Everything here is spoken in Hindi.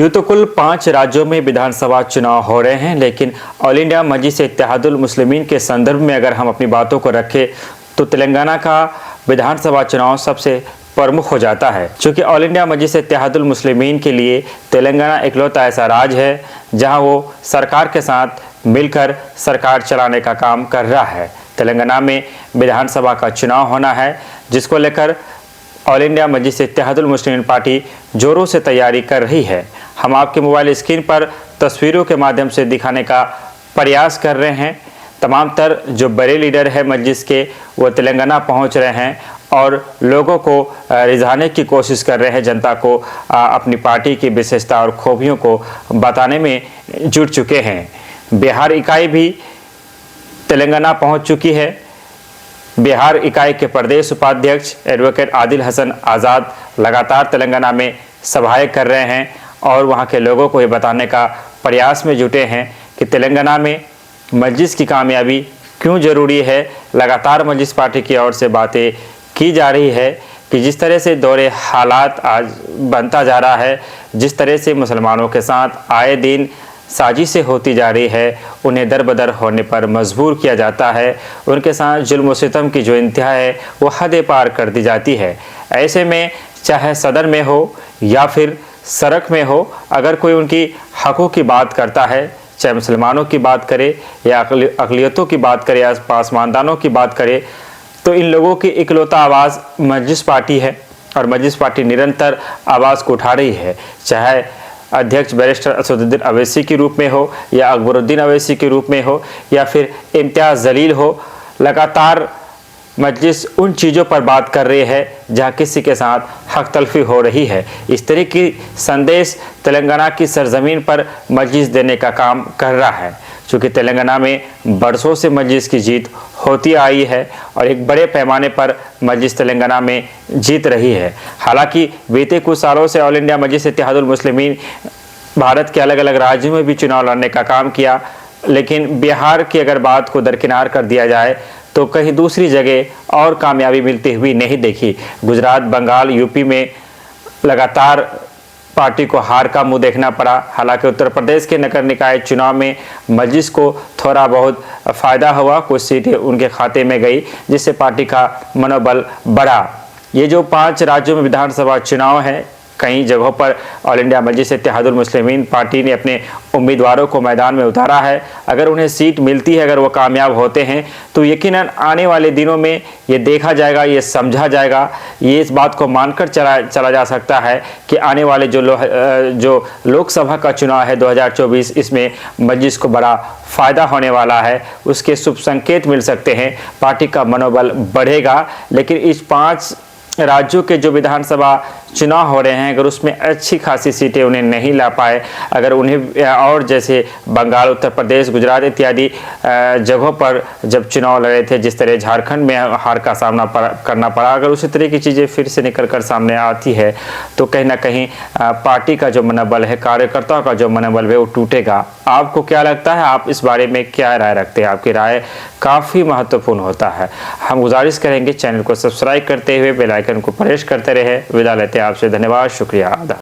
यूँ तो कुल 5 राज्यों में विधानसभा चुनाव हो रहे हैं, लेकिन ऑल इंडिया मजलिस इत्तेहादुल मुस्लिमीन के संदर्भ में अगर हम अपनी बातों को रखें तो तेलंगाना का विधानसभा चुनाव सबसे प्रमुख हो जाता है, क्योंकि ऑल इंडिया मजलिस इत्तेहादुल मुस्लिमीन के लिए तेलंगाना इकलौता ऐसा राज्य है जहां वो सरकार के साथ मिलकर सरकार चलाने का काम कर रहा है। तेलंगाना में विधानसभा का चुनाव होना है, जिसको लेकर ऑल इंडिया मजलिस इत्तेहादुल मुस्लिमीन पार्टी जोरों से तैयारी कर रही है। हम आपके मोबाइल स्क्रीन पर तस्वीरों के माध्यम से दिखाने का प्रयास कर रहे हैं। तमाम तर जो बड़े लीडर हैं मजलिस के, वो तेलंगाना पहुंच रहे हैं और लोगों को रिझाने की कोशिश कर रहे हैं, जनता को अपनी पार्टी की विशेषता और खूबियों को बताने में जुट चुके हैं। बिहार इकाई भी तेलंगाना पहुंच चुकी है। बिहार इकाई के प्रदेश उपाध्यक्ष एडवोकेट आदिल हसन आज़ाद लगातार तेलंगाना में सभाएं कर रहे हैं और वहां के लोगों को ये बताने का प्रयास में जुटे हैं कि तेलंगाना में मजलिस की कामयाबी क्यों ज़रूरी है। लगातार मजलिस पार्टी की ओर से बातें की जा रही है कि जिस तरह से दौरे हालात आज बनता जा रहा है, जिस तरह से मुसलमानों के साथ आए दिन साजिशें होती जा रही है, उन्हें दरबदर होने पर मजबूर किया जाता है, उनके साथ जुल्म सितम की जो इंतहा है वो हद पार कर दी जाती है। ऐसे में चाहे सदन में हो या फिर सड़क में हो, अगर कोई उनकी हकों की बात करता है, चाहे मुसलमानों की बात करे या अक़लियतों की बात करे या पासमानदानों की बात करे, तो इन लोगों की इकलौता आवाज़ मजलिस पार्टी है और मजलिस पार्टी निरंतर आवाज़ को उठा रही है। चाहे अध्यक्ष बैरिस्टर असदुद्दीन अवैसी के रूप में हो या अकबरुद्दीन अवैसी के रूप में हो या फिर इम्तियाज़ जलील हो, लगातार मजलिस उन चीज़ों पर बात कर रही है जहां किसी के साथ हक तलफी हो रही है। इस तरह की संदेश तेलंगाना की सरजमीन पर मजलिस देने का काम कर रहा है, क्योंकि तेलंगाना में बरसों से मजलिस की जीत होती आई है और एक बड़े पैमाने पर मजलिस तेलंगाना में जीत रही है। हालांकि बीते कुछ सालों से ऑल इंडिया मजलिस इत्तेहादुल मुस्लिमीन भारत के अलग अलग राज्यों में भी चुनाव लड़ने का काम किया, लेकिन बिहार की अगर बात को दरकिनार कर दिया जाए तो कहीं दूसरी जगह और कामयाबी मिलती हुई नहीं देखी। गुजरात, बंगाल, यूपी में लगातार पार्टी को हार का मुंह देखना पड़ा। हालांकि उत्तर प्रदेश के नगर निकाय चुनाव में मजलिस को थोड़ा बहुत फ़ायदा हुआ, कुछ सीटें उनके खाते में गई, जिससे पार्टी का मनोबल बढ़ा। ये जो 5 राज्यों में विधानसभा चुनाव है, कई जगहों पर ऑल इंडिया मजलिस इत्तेहादुल मुस्लिमीन पार्टी ने अपने उम्मीदवारों को मैदान में उतारा है। अगर उन्हें सीट मिलती है, अगर वो कामयाब होते हैं, तो यकीनन आने वाले दिनों में ये देखा जाएगा, ये समझा जाएगा, ये इस बात को मानकर चला जा सकता है कि आने वाले जो लोकसभा का चुनाव है 2024, इसमें मजलिस को बड़ा फ़ायदा होने वाला है। उसके शुभ संकेत मिल सकते हैं, पार्टी का मनोबल बढ़ेगा। लेकिन इस 5 राज्यों के जो विधानसभा चुनाव हो रहे हैं, अगर उसमें अच्छी खासी सीटें उन्हें नहीं ला पाए, अगर उन्हें और जैसे बंगाल, उत्तर प्रदेश, गुजरात इत्यादि जगहों पर जब चुनाव लड़े थे, जिस तरह झारखंड में हार का सामना करना पड़ा, अगर उसी तरह की चीज़ें फिर से निकल कर सामने आती है तो कहीं ना कहीं पार्टी का जो मनोबल है, कार्यकर्ताओं का जो मनोबल है, वो टूटेगा। आपको क्या लगता है? आप इस बारे में क्या राय रखते हैं? आपकी राय काफ़ी महत्वपूर्ण होता है। हम गुजारिश करेंगे चैनल को सब्सक्राइब करते हुए बेल आइकन को प्रेस करते रहे। विदा लेते हैं आपसे, धन्यवाद, शुक्रिया, आदाब।